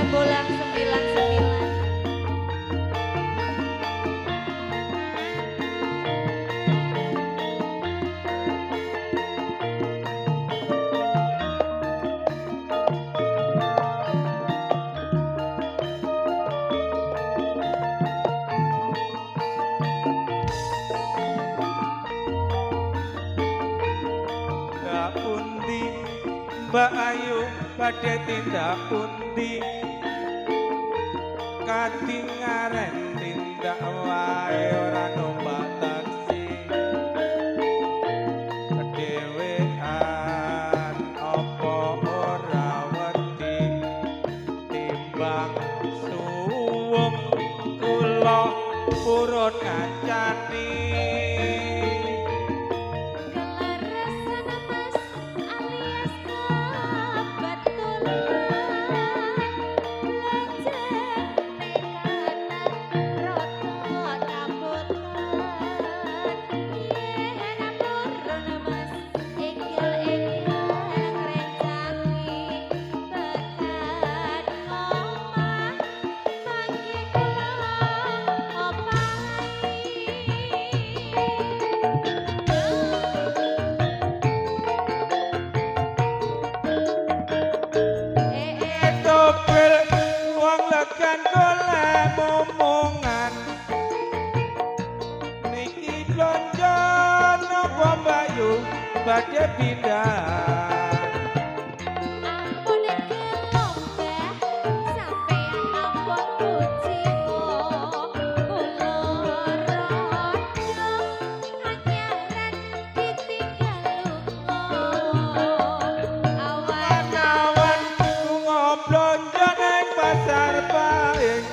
Rembolang 99. Mbak Ayu badhe tindak pundi katingaren tindak wae ora numpak taksi kedewean apa ora wedi timbang suwung kula purun kancani. Badhe pindah ampun kelompeh sampeyan ampun kucingku kula rodo anyaran ditinggal lunga awan-awan ngoblonjo nang pasar paing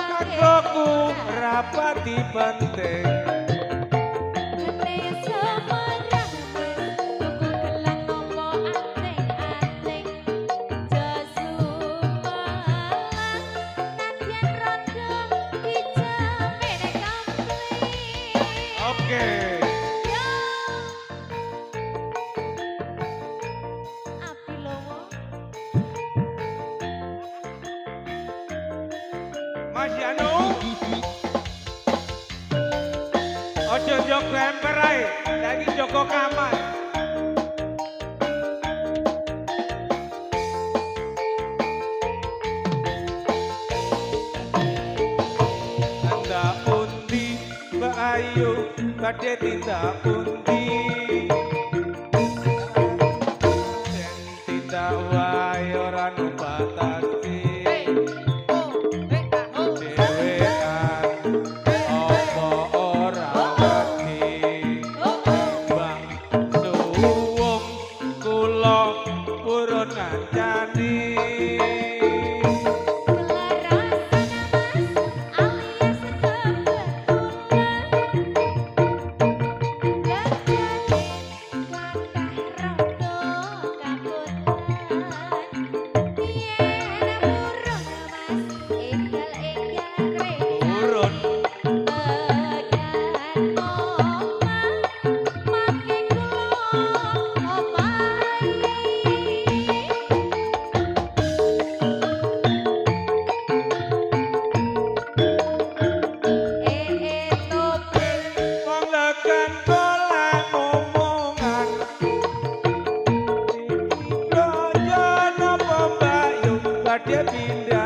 kanggoku rapati penting. Mas Yanu ojo njok lemper ae, lagi Joko Kamal. Tindak pundi Mbak Ayu badhe tindak pundi tindak wae ora numpak taksi dia pindah